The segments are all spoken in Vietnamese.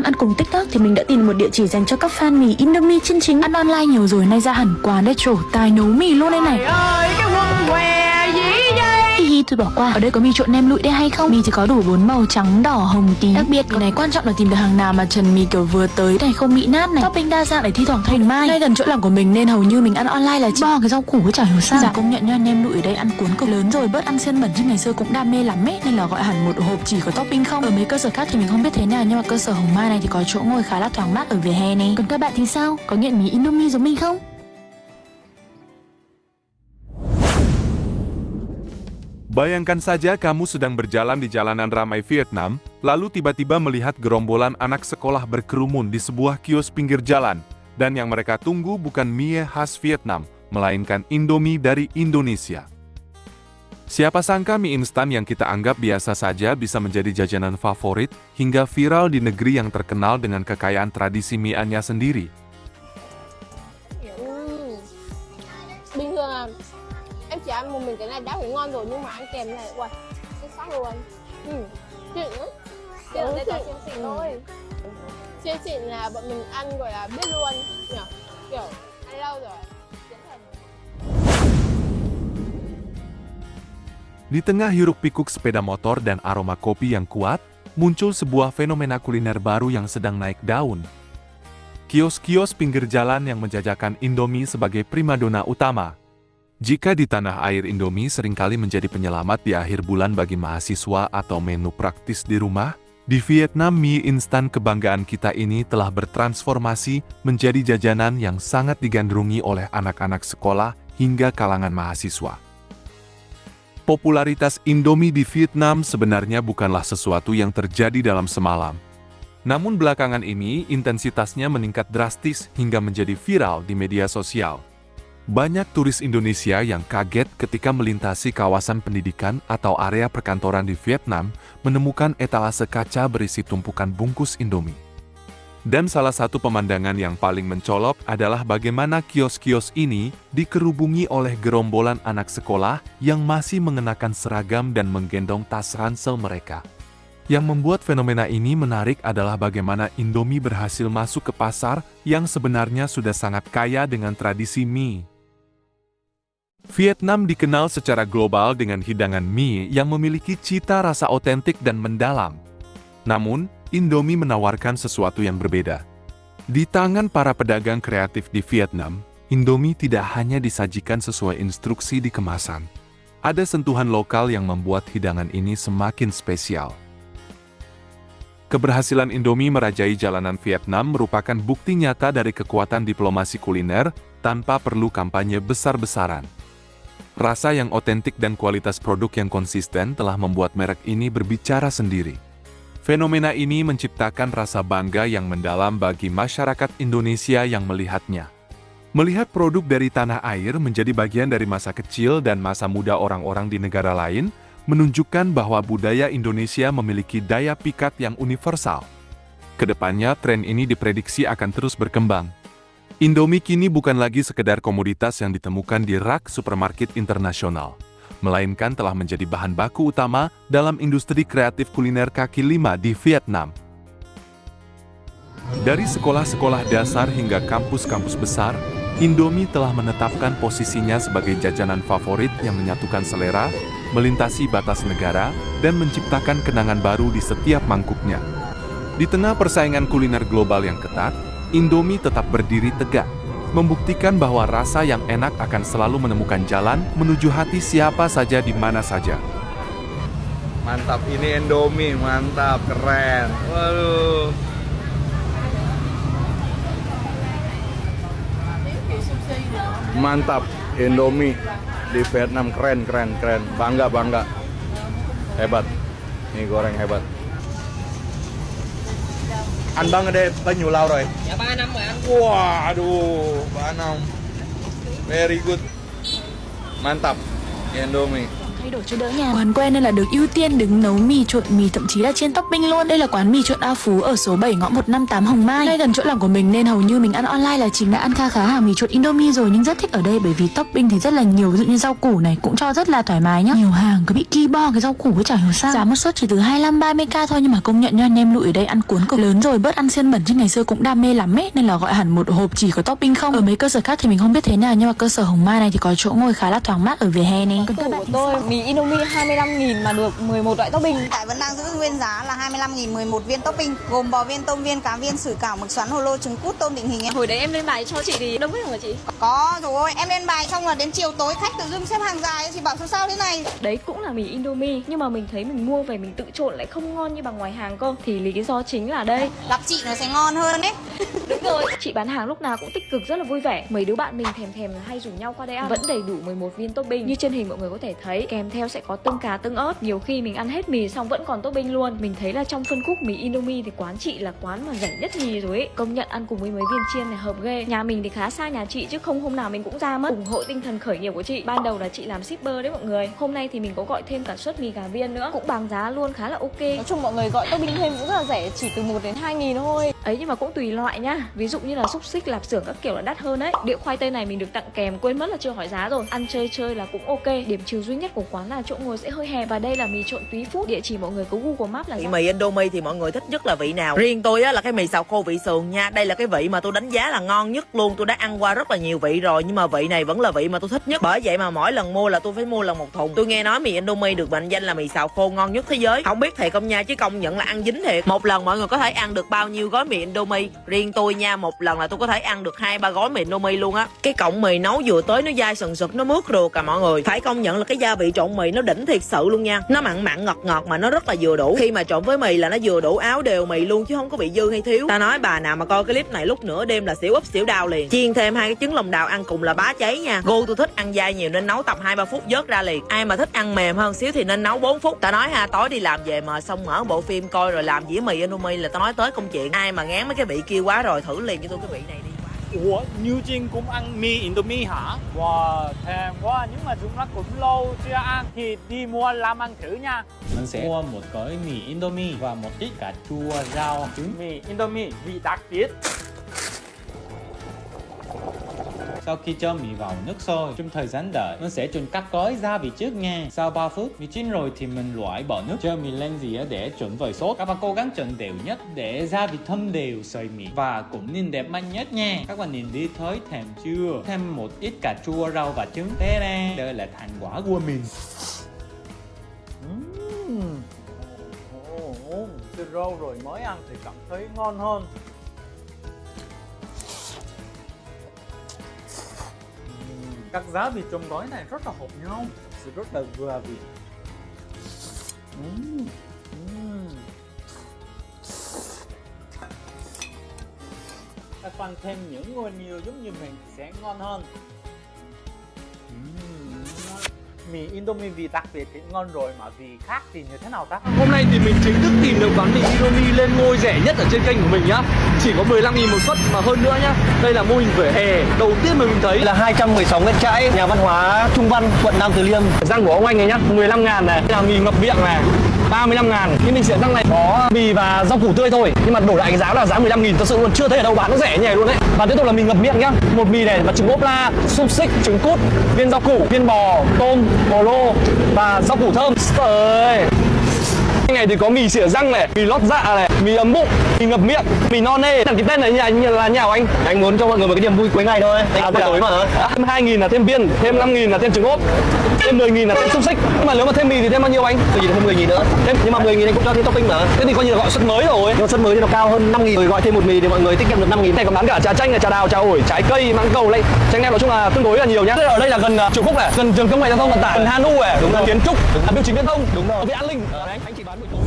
ăn cùng TikTok thì mình đã tìm một địa chỉ dành cho các fan mì Indomie chân chính. Ăn online nhiều rồi, nay ra hẳn quán retro, tài nấu mì luôn đây này. Trời ơi, cái quân què gì vậy? Hi, tôi bỏ qua. Ở đây có mì trộn nem lụi đây hay không? Mì thì có đủ 4 màu trắng, đỏ, hồng, tím. Đặc biệt cái này quan trọng là tìm được hàng nào mà trần mì kiểu vừa tới này, không bị nát này. Topping đa dạng để thi thoảng thay mai. Ngay gần chỗ làm của mình nên hầu như mình ăn online là chỉ bo cái rau củ với chả hiểu sao. Dạ công nhận nha, nem lụi ở đây ăn cuốn cực lớn rồi, bớt ăn xiên bẩn chứ ngày xưa cũng đam mê lắm ấy, nên là gọi hẳn một hộp chỉ có topping không. Ở mấy cơ sở khác thì mình không biết thế nào, nhưng mà cơ sở Hồng Mai này thì có chỗ ngồi khá là thoáng mát ở vỉa hè này. Còn các bạn thì sao? Có nghiện mì Indomie giống mình không? Bayangkan saja kamu sedang berjalan di jalanan ramai Vietnam, lalu tiba-tiba melihat gerombolan anak sekolah berkerumun di sebuah kios pinggir jalan, dan yang mereka tunggu bukan mie khas Vietnam, melainkan Indomie dari Indonesia. Siapa sangka mie instan yang kita anggap biasa saja bisa menjadi jajanan favorit hingga viral di negeri yang terkenal dengan kekayaan tradisi mie-nya sendiri. Bình thường là em chỉ ăn một mình cái này đã thấy ngon rồi, nhưng mà ăn kèm này, uầy, xuất sắc luôn. Xịn lắm. Đây là siêu xịn thôi. Siêu xịn là bọn mình ăn gọi là biết luôn nhỉ, kiểu ăn lâu rồi. Di tengah hiruk-pikuk sepeda motor dan aroma kopi yang kuat, muncul sebuah fenomena kuliner baru yang sedang naik daun. Kios-kios pinggir jalan yang menjajakan Indomie sebagai primadona utama. Jika di tanah air Indomie seringkali menjadi penyelamat di akhir bulan bagi mahasiswa atau menu praktis di rumah, di Vietnam mie instan kebanggaan kita ini telah bertransformasi menjadi jajanan yang sangat digandrungi oleh anak-anak sekolah hingga kalangan mahasiswa. Popularitas Indomie di Vietnam sebenarnya bukanlah sesuatu yang terjadi dalam semalam. Namun belakangan ini intensitasnya meningkat drastis hingga menjadi viral di media sosial. Banyak turis Indonesia yang kaget ketika melintasi kawasan pendidikan atau area perkantoran di Vietnam menemukan etalase kaca berisi tumpukan bungkus Indomie. Dan salah satu pemandangan yang paling mencolok adalah bagaimana kios-kios ini dikerubungi oleh gerombolan anak sekolah yang masih mengenakan seragam dan menggendong tas ransel mereka. Yang membuat fenomena ini menarik adalah bagaimana Indomie berhasil masuk ke pasar yang sebenarnya sudah sangat kaya dengan tradisi mie. Vietnam dikenal secara global dengan hidangan mie yang memiliki cita rasa otentik dan mendalam. Namun, Indomie menawarkan sesuatu yang berbeda. Di tangan para pedagang kreatif di Vietnam, Indomie tidak hanya disajikan sesuai instruksi di kemasan. Ada sentuhan lokal yang membuat hidangan ini semakin spesial. Keberhasilan Indomie merajai jalanan Vietnam merupakan bukti nyata dari kekuatan diplomasi kuliner tanpa perlu kampanye besar-besaran. Rasa yang otentik dan kualitas produk yang konsisten telah membuat merek ini berbicara sendiri. Fenomena ini menciptakan rasa bangga yang mendalam bagi masyarakat Indonesia yang melihatnya. Melihat produk dari tanah air menjadi bagian dari masa kecil dan masa muda orang-orang di negara lain, menunjukkan bahwa budaya Indonesia memiliki daya pikat yang universal. Kedepannya, tren ini diprediksi akan terus berkembang. Indomie kini bukan lagi sekedar komoditas yang ditemukan di rak supermarket internasional, melainkan telah menjadi bahan baku utama dalam industri kreatif kuliner kaki lima di Vietnam. Dari sekolah-sekolah dasar hingga kampus-kampus besar, Indomie telah menetapkan posisinya sebagai jajanan favorit yang menyatukan selera, melintasi batas negara, dan menciptakan kenangan baru di setiap mangkuknya. Di tengah persaingan kuliner global yang ketat, Indomie tetap berdiri tegak, membuktikan bahwa rasa yang enak akan selalu menemukan jalan menuju hati siapa saja di mana saja. Mantap, ini Indomie, mantap, keren. Waduh. Mantap, Indomie di Vietnam, keren. Bangga. Hebat. Ini goreng hebat. Ăn băng ở đây bao nhiêu lâu rồi? Dạ 3 năm rồi anh. Waduh, 3 năm. Very good. Mantap, Indomie. thay đổi cho đỡ nhàn. Quán quen nên là được ưu tiên đứng nấu mì trộn mì, thậm chí là trên topping luôn. Đây là quán mì trộn A Phú ở số 7 ngõ 158 Hồng Mai, ngay gần chỗ làm của mình nên hầu như mình ăn online là chính. Đã ăn khá hàng mì trộn Indomie rồi nhưng rất thích ở đây bởi vì topping thì rất là nhiều, ví dụ như rau củ này cũng cho rất là thoải mái nhá. Nhiều hàng cứ bị ki bo cái rau củ ấy chả hiểu sao. Giá một suất chỉ từ 25-30k thôi nhưng mà công nhận nha, nem lụi ở đây ăn cuốn cực. Lớn rồi bớt ăn xiên bẩn chứ ngày xưa cũng đam mê lắm ấy nên là gọi hẳn một hộp chỉ có topping không. Ở mấy cơ sở khác thì mình không biết thế nào nhưng mà cơ sở Hồng Mai này thì có chỗ ngồi khá là thoáng mát ở vỉa hè này. Tủ của tôi mì Indomie 25.000 mà được 11 loại topping. Tại vẫn đang giữ nguyên giá là 25.000 11 viên topping, gồm bò viên, tôm viên, cá viên, sủi cảo, mực xoắn, hồ lô, trứng cút, tôm định hình. Hồi đấy em lên bài cho chị thì đông hết không hả chị? Có rồi, em lên bài xong là đến chiều tối khách tự dưng xếp hàng dài, chị bảo sao thế này. Đấy cũng là mì Indomie nhưng mà mình thấy mình mua về mình tự trộn lại không ngon như bằng ngoài hàng cơ. Thì lý do chính là đây, Gặp chị nó sẽ ngon hơn đấy. đúng rồi, chị bán hàng lúc nào cũng tích cực, rất là vui vẻ. Mấy đứa bạn mình thèm là hay rủ nhau qua đây ăn. Vẫn đầy đủ 11 viên topping. Như trên hình mọi người có thể thấy, kèm theo sẽ có tương cá, tương ớt. Nhiều khi mình ăn hết mì xong vẫn còn topping luôn. Mình thấy là trong phân khúc mì Indomie thì quán chị là quán mà rẻ nhất nhì rồi ấy. Công nhận ăn cùng với mấy viên chiên này hợp ghê. Nhà mình thì khá xa nhà chị chứ không hôm nào mình cũng ra mất. Ủng hộ tinh thần khởi nghiệp của chị. Ban đầu là chị làm shipper đấy mọi người. Hôm nay thì mình có gọi thêm cả suất mì gà viên nữa, cũng bằng giá luôn, khá là ok. Nói chung mọi người gọi topping thêm cũng rất là rẻ, chỉ từ 1 đến 2.000 thôi. Ấy nhưng mà cũng tùy loại nhá. Ví dụ như là xúc xích, lạp xưởng các kiểu là đắt hơn đấy. Đĩa khoai tây này mình được tặng kèm, quên mất là chưa hỏi giá rồi. Ăn chơi là cũng ok. Điểm trừ duy nhất của quán là chỗ ngồi sẽ hơi hẹp. Và đây là mì trộn Túy Phúc. Địa chỉ mọi người có Google Maps là mì Indomie thì mọi người thích nhất là vị nào? Riêng tôi á là cái mì xào khô vị sườn nha. Đây là cái vị mà tôi đánh giá là ngon nhất luôn. Tôi đã ăn qua rất là nhiều vị rồi nhưng mà vị này vẫn là vị mà tôi thích nhất. Bởi vậy mà mỗi lần mua là tôi phải mua lần một thùng. Tôi nghe nói mì Indomie được mệnh danh là mì xào khô ngon nhất thế giới. Không biết thiệt không nha, chứ công nhận là ăn dính thiệt. Một lần mọi người có thể ăn được bao nhiêu gói mì Indomie? Riêng tôi nha, một lần là tôi có thể ăn được 2-3 gói mì Indomie luôn á. Cái cọng mì nấu vừa tới nó dai sần sực, nó mướt ruột cả mọi người. Phải công nhận là cái gia vị trộn mì nó đỉnh thiệt sự luôn nha. Nó mặn ngọt mà nó rất là vừa đủ. Khi mà trộn với mì là nó vừa đủ áo đều mì luôn chứ không có bị dư hay thiếu. Ta nói bà nào mà coi cái clip này lúc nửa đêm là xỉu úp xỉu đau liền. Chiên thêm 2 cái trứng lòng đào ăn cùng là bá cháy nha. Gu tôi thích ăn dai nhiều nên nấu tầm 2-3 phút vớt ra liền. Ai mà thích ăn mềm hơn xíu thì nên nấu 4 phút. Ta nói ha, tối đi làm về mà xong mở bộ phim coi rồi làm dĩa mì Indomie là ta nói tới công chuyện. Ai mà ngán mấy cái vị kia quá rồi thử liền cho tôi cái vị này đi. Ủa, New Jin cũng ăn mì Indomie hả? Wow, thèm quá, nhưng mà chúng nó cũng lâu chưa ăn thì đi mua làm ăn thử nha. Mình sẽ mua một gói mì Indomie và một ít cà chua, rau, trứng. Mì Indomie vị đặc biệt. Sau khi cho mì vào nước sôi, trong thời gian đợi, mình sẽ trộn các gói gia vị trước nha. Sau 3 phút, mì chín rồi thì mình loại bỏ nước, cho mì lên dĩa để trộn với sốt. Các bạn cố gắng trộn đều nhất để gia vị thấm đều sợi mì và cũng nhìn đẹp mắt nhất nha. Các bạn nhìn đi thấy thèm chưa? Thêm một ít cà chua, rau và trứng. Thế nè, đây là thành quả của mình. Thịt rau rồi mới ăn thì cảm thấy ngon hơn. Các giá vị trong gói này rất là hợp nhau, sự rất là vừa vị. Các bạn thêm những nguyên liệu giống như mình sẽ ngon hơn. Mì Indomie vị đặc biệt thì ngon rồi mà vị khác thì như thế nào ta? Hôm nay thì mình chính thức tìm được quán mì Indomie lên ngôi rẻ nhất ở trên kênh của mình nhá. Chỉ có 15.000 một suất mà hơn nữa nhá. Đây là mô hình vỉa hè đầu tiên mà mình thấy là 216 Nguyễn Trãi, nhà văn hóa Trung Văn, quận Nam Từ Liêm. Răng của ông anh này nhá, 15.000 này. Đây là mì ngập miệng này, 35.000. Nhưng mình sẽ răng này có mì và rau củ tươi thôi. Nhưng mà đổi lại cái giá là giá 15.000, thật sự luôn chưa thấy ở đâu bán nó rẻ như này luôn đấy. Và tiếp tục là mì ngập miệng nhá. Một mì này và trứng ốp la, xúc xích, trứng cút, viên rau củ, viên bò, tôm, bò lô và rau củ thơm. Ơi. Cái này thì có mì xỉa răng này, mì lót dạ này, mì ấm bụng, mì ngập miệng, mì no nê. Cái tên này là nhà của anh. Anh muốn cho mọi người một cái niềm vui cuối ngày thôi. Tối mà. Thêm 2.000 là thêm viên, thêm 5.000 là thêm trứng ốp, thêm 10.000 là thêm xúc xích. Nhưng mà nếu mà thêm mì thì thêm bao nhiêu anh? Thì thêm 10.000 nữa. Nhưng mà 10.000 anh cũng cho thêm topping mà. Thế thì coi như là gọi suất mới rồi. Nhưng mà suất mới thì nó cao hơn 5.000. Rồi gọi thêm một mì thì mọi người tiết kiệm được 5.000. Này còn bán cả trà chanh, trà đào, trà ổi, trái cây, măng cầu này. Chanh em nói chung là tương đối là nhiều nhá. Ở đây là gần Chủ Phúc này, gần trường công nghệ giao thông vận tải, gần Hanu này, đúng rồi. Kiến trúc, biểu chính viễn thông, đúng rồi. Với An Linh. Anh chỉ bán buổi tối.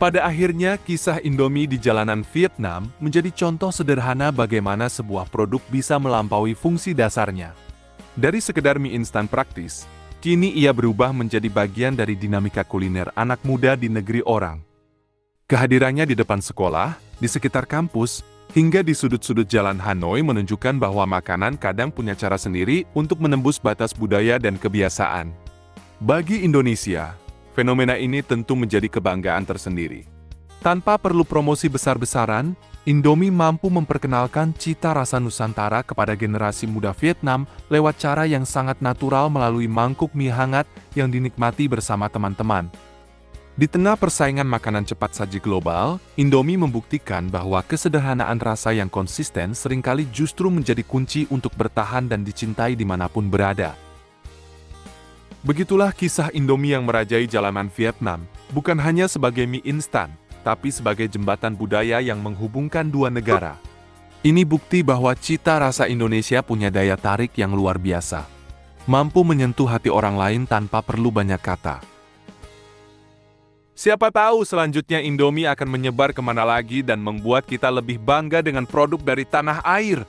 Pada akhirnya, kisah Indomie di jalanan Vietnam menjadi contoh sederhana bagaimana sebuah produk bisa melampaui fungsi dasarnya. Dari sekedar mie instan praktis, kini ia berubah menjadi bagian dari dinamika kuliner anak muda di negeri orang. Kehadirannya di depan sekolah, di sekitar kampus, hingga di sudut-sudut jalan Hanoi menunjukkan bahwa makanan kadang punya cara sendiri untuk menembus batas budaya dan kebiasaan. Bagi Indonesia, fenomena ini tentu menjadi kebanggaan tersendiri. Tanpa perlu promosi besar-besaran, Indomie mampu memperkenalkan cita rasa Nusantara kepada generasi muda Vietnam lewat cara yang sangat natural melalui mangkuk mie hangat yang dinikmati bersama teman-teman. Di tengah persaingan makanan cepat saji global, Indomie membuktikan bahwa kesederhanaan rasa yang konsisten seringkali justru menjadi kunci untuk bertahan dan dicintai dimanapun berada. Begitulah kisah Indomie yang merajai jalanan Vietnam, bukan hanya sebagai mie instan, tapi sebagai jembatan budaya yang menghubungkan dua negara. Ini bukti bahwa cita rasa Indonesia punya daya tarik yang luar biasa, mampu menyentuh hati orang lain tanpa perlu banyak kata. Siapa tahu selanjutnya Indomie akan menyebar kemana lagi dan membuat kita lebih bangga dengan produk dari tanah air.